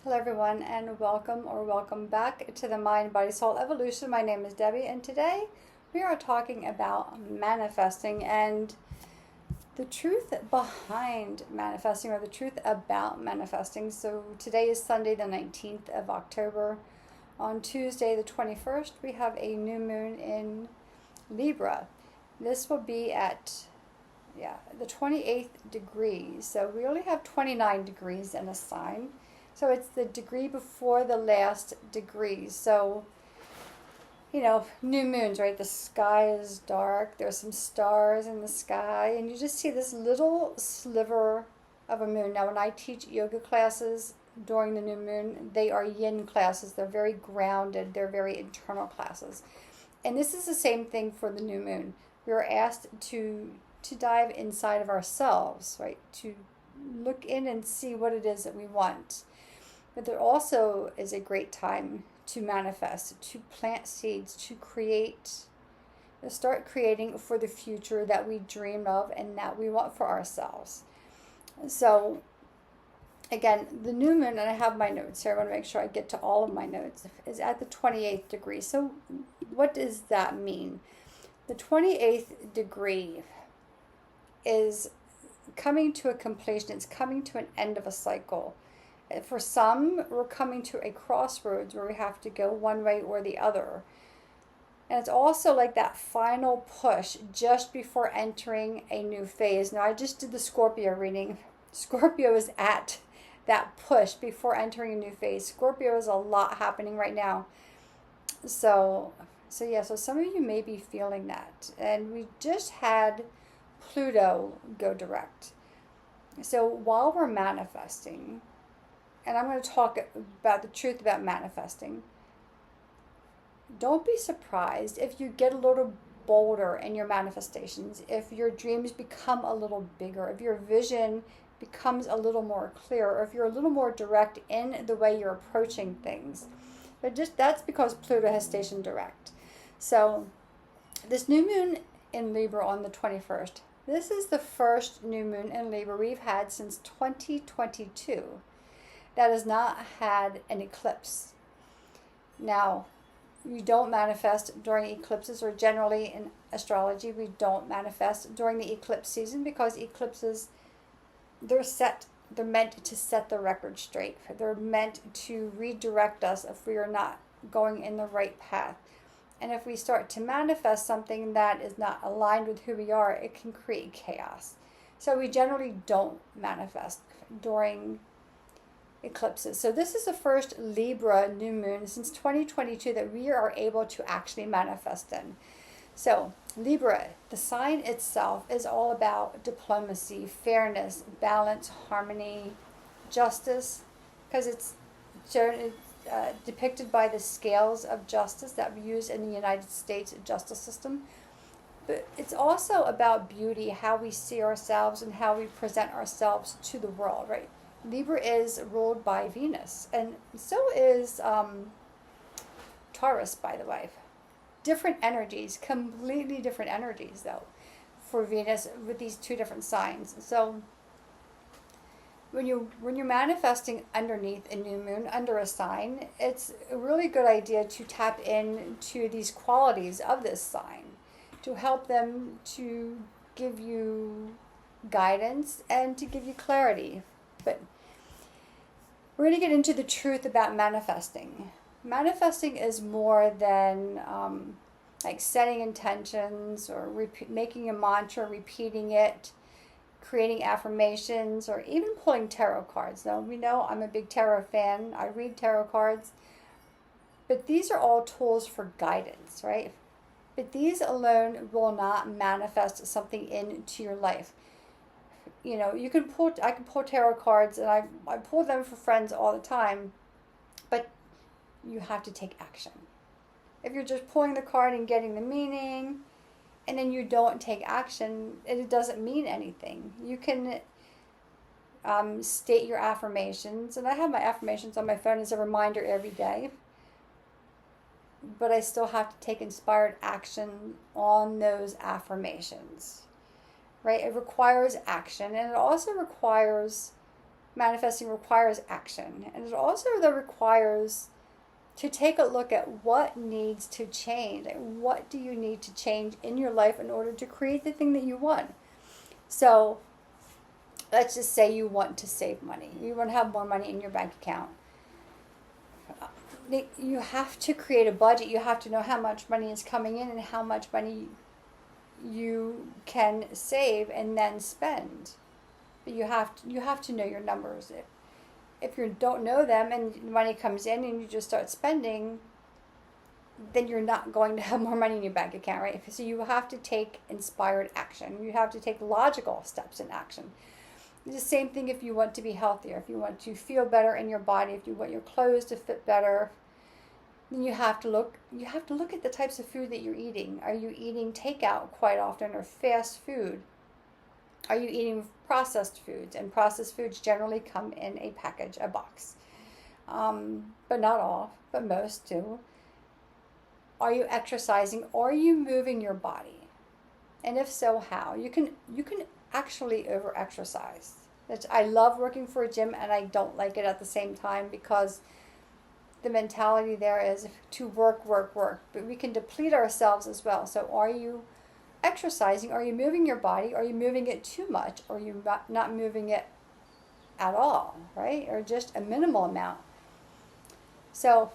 Hello everyone, and welcome back to the Mind, Body, Soul Evolution. My name is Debbie, and today we are talking about manifesting and the truth behind manifesting, or the truth about manifesting. So today is Sunday the 19th of October. On Tuesday the 21st we have a new moon in Libra. This will be at the 28th degree. So we only have 29 degrees in a sign. So it's the degree before the last degree. So, new moons, right? The sky is dark. There's some stars in the sky. And you just see this little sliver of a moon. Now, when I teach yoga classes during the new moon, they are yin classes. They're very grounded. They're very internal classes. And this is the same thing for the new moon. We are asked to dive inside of ourselves, right? To look in and see what it is that we want. But there also is a great time to manifest, to plant seeds, to start creating for the future that we dream of and that we want for ourselves. So, again, the new moon, and I have my notes here, I want to make sure I get to all of my notes, is at the 28th degree. So what does that mean? The 28th degree is coming to a completion. It's coming to an end of a cycle. For some, we're coming to a crossroads where we have to go one way or the other. And it's also like that final push just before entering a new phase. Now, I just did the Scorpio reading. Scorpio is at that push before entering a new phase. Scorpio is a lot happening right now. So some of you may be feeling that. And we just had Pluto go direct. So while we're manifesting, and I'm going to talk about the truth about manifesting, don't be surprised if you get a little bolder in your manifestations, if your dreams become a little bigger, if your vision becomes a little more clear, or if you're a little more direct in the way you're approaching things. But that's because Pluto has stationed direct. So this new moon in Libra on the 21st, this is the first new moon in Libra we've had since 2022 that has not had an eclipse. Now, we don't manifest during eclipses, or generally in astrology, we don't manifest during the eclipse season, because eclipses, they're meant to set the record straight. They're meant to redirect us if we are not going in the right path. And if we start to manifest something that is not aligned with who we are, it can create chaos. So we generally don't manifest during eclipses. So this is the first Libra new moon since 2022 that we are able to actually manifest in. So Libra, the sign itself, is all about diplomacy, fairness, balance, harmony, justice, because it's depicted by the scales of justice that we use in the United States justice system. But it's also about beauty, how we see ourselves and how we present ourselves to the world, right? Libra is ruled by Venus, and so is Taurus, by the way. Different energies, completely different energies, though, for Venus with these two different signs. So when you're manifesting underneath a new moon, under a sign, it's a really good idea to tap into these qualities of this sign to help them to give you guidance and to give you clarity. But we're going to get into the truth about manifesting. Manifesting is more than like setting intentions or making a mantra, repeating it, creating affirmations, or even pulling tarot cards. Now, we know I'm a big tarot fan. I read tarot cards. But these are all tools for guidance, right? But these alone will not manifest something into your life. I can pull tarot cards, and I pull them for friends all the time, but you have to take action. If you're just pulling the card and getting the meaning, and then you don't take action, it doesn't mean anything. You can state your affirmations, and I have my affirmations on my phone as a reminder every day, but I still have to take inspired action on those affirmations. Right? It requires action, and it also requires manifesting requires action. And it also though requires to take a look at what needs to change. What do you need to change in your life in order to create the thing that you want? So let's just say you want to save money. You want to have more money in your bank account. You have to create a budget. You have to know how much money is coming in and how much money you can save and then spend. But you have to know your numbers. If you don't know them and money comes in and you just start spending, then you're not going to have more money in your bank account, right? So you have to take inspired action. You have to take logical steps in action. It's the same thing if you want to be healthier, if you want to feel better in your body, if you want your clothes to fit better, then you have to look at the types of food that you're eating. Are you eating takeout quite often or fast food? Are you eating processed foods? And processed foods generally come in a package, a box. But not all, but most do. Are you exercising? Are you moving your body? And if so, how? You can actually over-exercise. I love working for a gym, and I don't like it at the same time because the mentality there is to work. But we can deplete ourselves as well. So are you exercising? Are you moving your body? Are you moving it too much? Or are you not moving it at all, right? Or just a minimal amount? So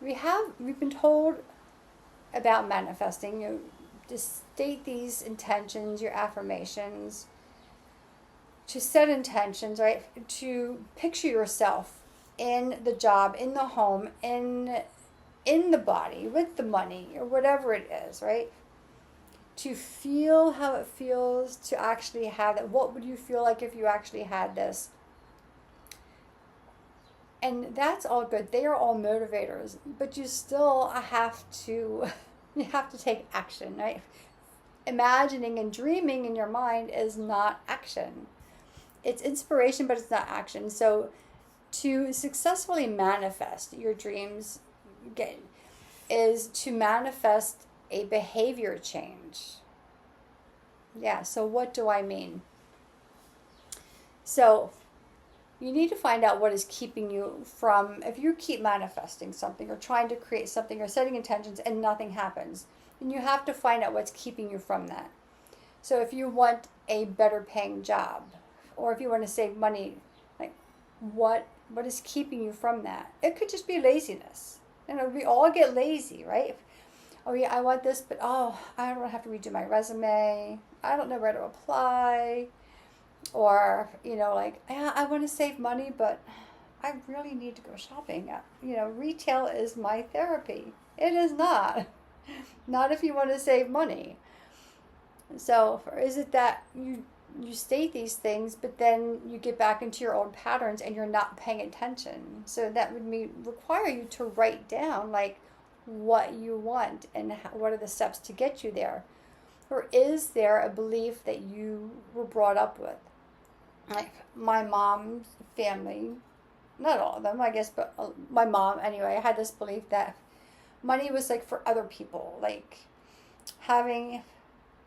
we've been told about manifesting, to state these intentions, your affirmations, to set intentions, right? To picture yourself in the job, in the home, in the body, with the money, or whatever it is, right? To feel how it feels to actually have it. What would you feel like if you actually had this? And that's all good. They are all motivators, but you still have to take action, right? Imagining and dreaming in your mind is not action. It's inspiration, but it's not action. So to successfully manifest your dreams, again, is to manifest a behavior change. Yeah, so what do I mean? So you need to find out what is keeping you from, if you keep manifesting something or trying to create something or setting intentions and nothing happens, then you have to find out what's keeping you from that. So if you want a better paying job, or if you want to save money, like what is keeping you from that? It could just be laziness. We all get lazy, right? Oh yeah, I want this, but I don't have to redo my resume. I don't know where to apply. Or, yeah, I want to save money, but I really need to go shopping. Retail is my therapy. It is not. Not if you want to save money. So, is it that you state these things, but then you get back into your old patterns and you're not paying attention? So that would require you to write down, what you want and what are the steps to get you there. Or is there a belief that you were brought up with? Like my mom's family, not all of them, I guess, but my mom anyway, had this belief that money was for other people. Having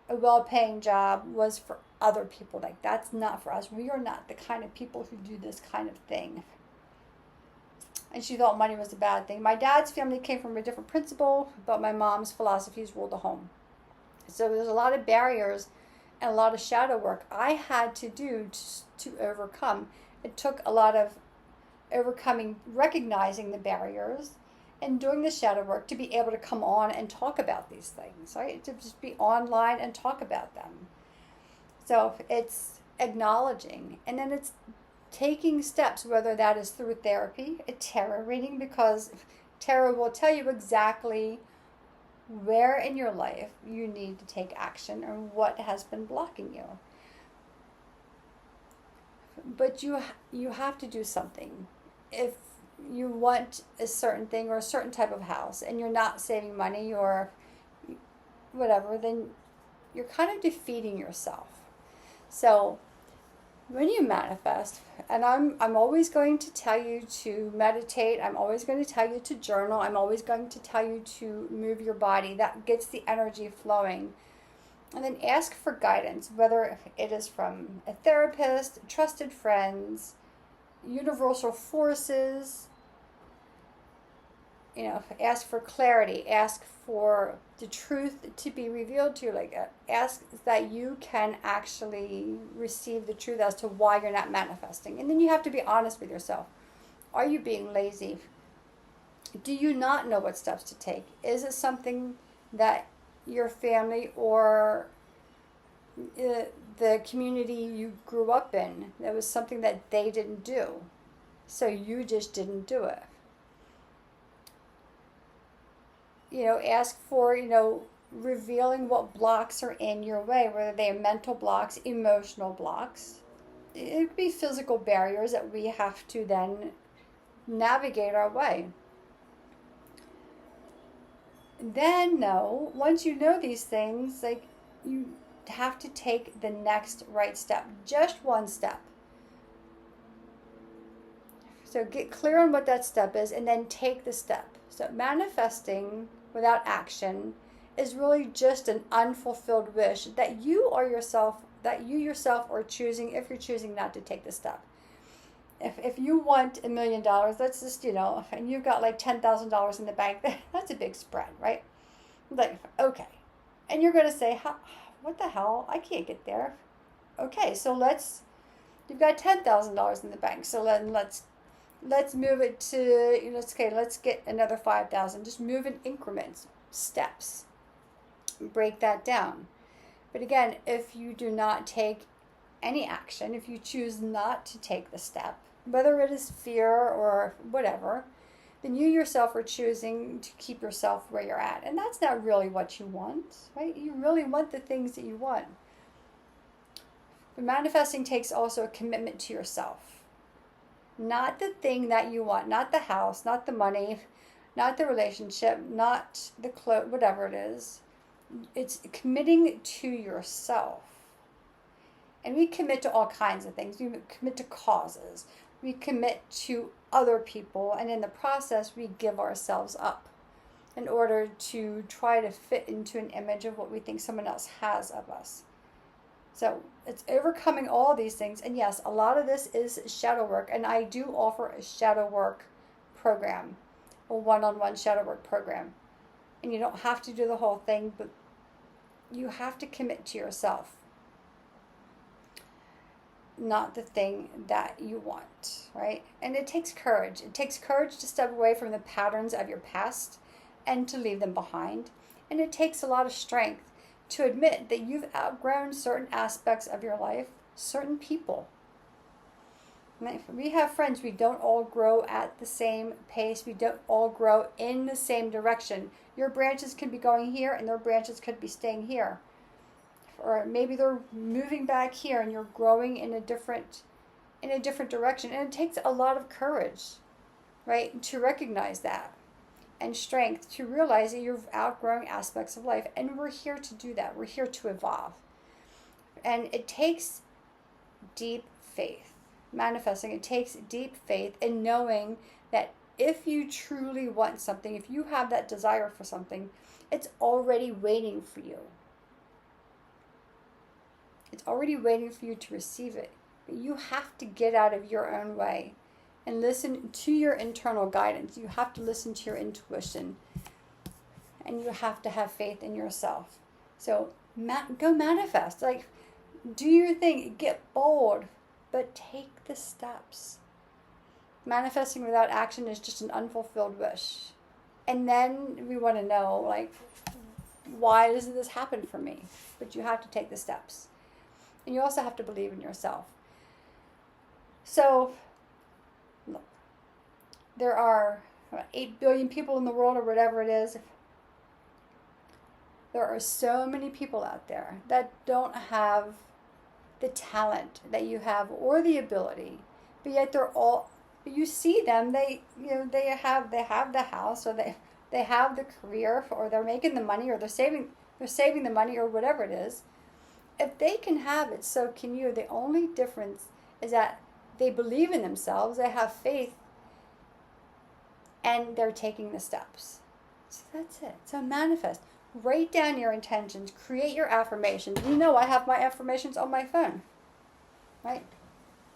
a well-paying job was for other people. That's not for us. We are not the kind of people who do this kind of thing. And she thought money was a bad thing. My dad's family came from a different principle, but my mom's philosophies ruled the home. So there's a lot of barriers and a lot of shadow work I had to do to overcome. It took a lot of overcoming, recognizing the barriers, and doing the shadow work to be able to come on and talk about these things, right? To just be online and talk about them. So it's acknowledging, and then it's taking steps, whether that is through therapy, a tarot reading, because tarot will tell you exactly where in your life you need to take action or what has been blocking you. But you have to do something. If you want a certain thing or a certain type of house and you're not saving money or whatever, then you're kind of defeating yourself. So when you manifest, and I'm always going to tell you to meditate, I'm always going to tell you to journal, I'm always going to tell you to move your body. That gets the energy flowing. And then ask for guidance, whether it is from a therapist, trusted friends, universal forces. Ask for clarity, ask for the truth to be revealed to you, like ask that you can actually receive the truth as to why you're not manifesting. And then you have to be honest with yourself. Are you being lazy? Do you not know what steps to take? Is it something that your family or the community you grew up in, that was something that they didn't do, so you just didn't do it? Ask for, revealing what blocks are in your way, whether they are mental blocks, emotional blocks. It could be physical barriers that we have to then navigate our way. Then, once you know these things, like, you have to take the next right step, just one step. So get clear on what that step is and then take the step. So manifesting without action is really just an unfulfilled wish that you yourself are choosing, if you're choosing not to take the step. If you want $1 million, let's just, and you've got like $10,000 in the bank, that's a big spread, right? Like, okay. And you're going to say, what the hell? I can't get there. Okay, so you've got $10,000 in the bank. So then let's move it to, let's get another 5,000. Just move in increments, steps. Break that down. But again, if you do not take any action, if you choose not to take the step, whether it is fear or whatever, then you yourself are choosing to keep yourself where you're at. And that's not really what you want, right? You really want the things that you want. But manifesting takes also a commitment to yourself. Not the thing that you want, not the house, not the money, not the relationship, not the clothes, whatever it is. It's committing to yourself. And we commit to all kinds of things. We commit to causes. We commit to other people. And in the process, we give ourselves up in order to try to fit into an image of what we think someone else has of us. So it's overcoming all these things. And yes, a lot of this is shadow work. And I do offer a shadow work program, a one-on-one shadow work program. And you don't have to do the whole thing, but you have to commit to yourself, not the thing that you want, right? And it takes courage. It takes courage to step away from the patterns of your past and to leave them behind. And it takes a lot of strength to admit that you've outgrown certain aspects of your life, certain people. We have friends, we don't all grow at the same pace. We don't all grow in the same direction. Your branches could be going here and their branches could be staying here. Or maybe they're moving back here and you're growing in a different direction. And it takes a lot of courage, right, to recognize that, and strength to realize that you're outgrowing aspects of life. And we're here to do that. We're here to evolve. And it takes deep faith. Manifesting, it takes deep faith in knowing that if you truly want something, if you have that desire for something, it's already waiting for you. It's already waiting for you to receive it. But you have to get out of your own way and listen to your internal guidance. You have to listen to your intuition. And you have to have faith in yourself. So go manifest. Like, do your thing. Get bold. But take the steps. Manifesting without action is just an unfulfilled wish. And then we want to know, like, why doesn't this happen for me? But you have to take the steps. And you also have to believe in yourself. So, look, there are 8 billion people in the world, or whatever it is. There are so many people out there that don't have the talent that you have or the ability, but yet you see them, they have the house, or they have the career, or they're making the money, or they're saving the money, or whatever it is. If they can have it, so can you. The only difference is that they believe in themselves, they have faith, and they're taking the steps. So that's it. So manifest. Write down your intentions. Create your affirmations. I have my affirmations on my phone, right?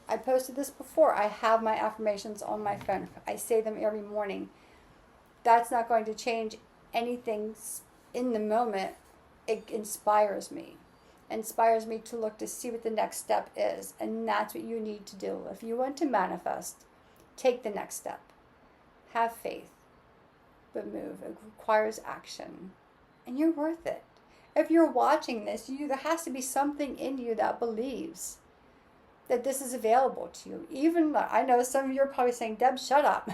I posted this before. I have my affirmations on my phone. I say them every morning. That's not going to change anything in the moment. It inspires me. Inspires me to look to see what the next step is. And that's what you need to do. If you want to manifest, take the next step. Have faith, but move. It requires action. And you're worth it. If you're watching this, there has to be something in you that believes that this is available to you. Even, I know some of you are probably saying, Deb, shut up.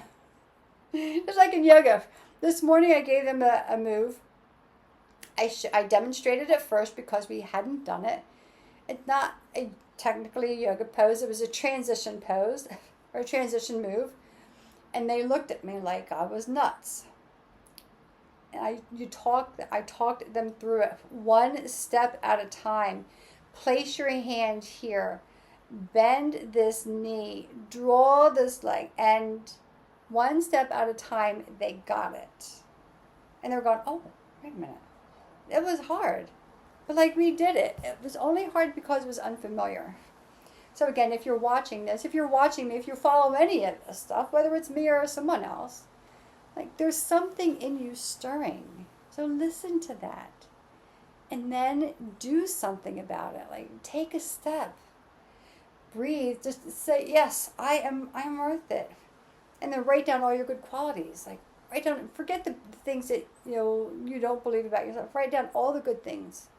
It's like in yoga. This morning I gave them a move. I demonstrated it first because we hadn't done it. It's not technically a yoga pose. It was a transition pose or a transition move. And they looked at me like I was nuts. And I talked them through it one step at a time. Place your hand here. Bend this knee. Draw this leg. And one step at a time, they got it. And they were going, oh, wait a minute. It was hard. But we did it. It was only hard because it was unfamiliar. So again, if you're watching this, if you're watching me, if you follow any of this stuff, whether it's me or someone else, there's something in you stirring. So listen to that. And then do something about it. Take a step. Breathe. Just say, yes, I am worth it. And then write down all your good qualities. Write down, forget the things that you don't believe about yourself. Write down all the good things.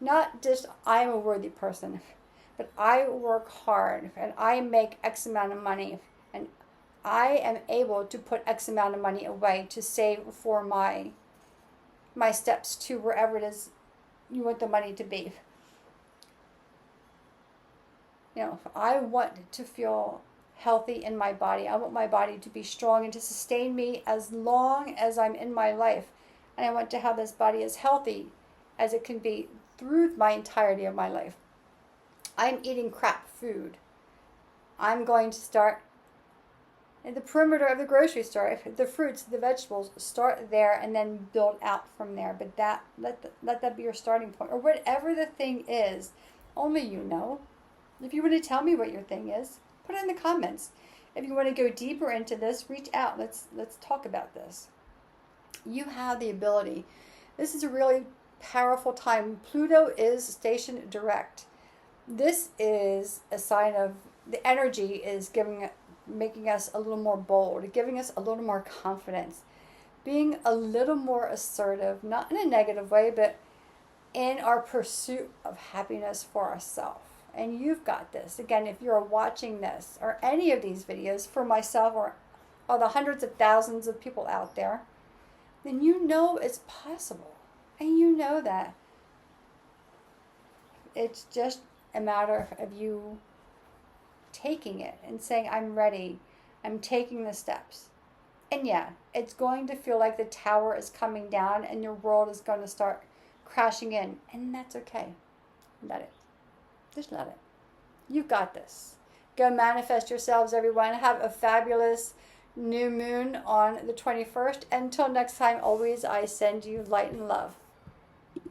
Not just, I'm a worthy person, but I work hard and I make X amount of money and I am able to put X amount of money away to save for my steps to wherever it is you want the money to be. I want to feel healthy in my body. I want my body to be strong and to sustain me as long as I'm in my life. And I want to have this body as healthy as it can be through my entirety of my life. I'm eating crap food. I'm going to start in the perimeter of the grocery store. The fruits, the vegetables, start there and then build out from there. But let that be your starting point. Or whatever the thing is, only you know. If you want to tell me what your thing is, put it in the comments. If you want to go deeper into this, reach out. Let's talk about this. You have the ability. This is a really powerful time. Pluto is stationed direct. This is a sign of the energy is making us a little more bold, giving us a little more confidence, being a little more assertive, not in a negative way, but in our pursuit of happiness for ourselves. And you've got this. Again, if you're watching this or any of these videos for myself or the hundreds of thousands of people out there, then you know it's possible. And you know that. It's just a matter of you taking it and saying, I'm ready. I'm taking the steps. And yeah, it's going to feel like the tower is coming down and your world is going to start crashing in. And that's okay. Let it. Just let it. You've got this. Go manifest yourselves, everyone. Have a fabulous new moon on the 21st. Until next time, always I send you light and love.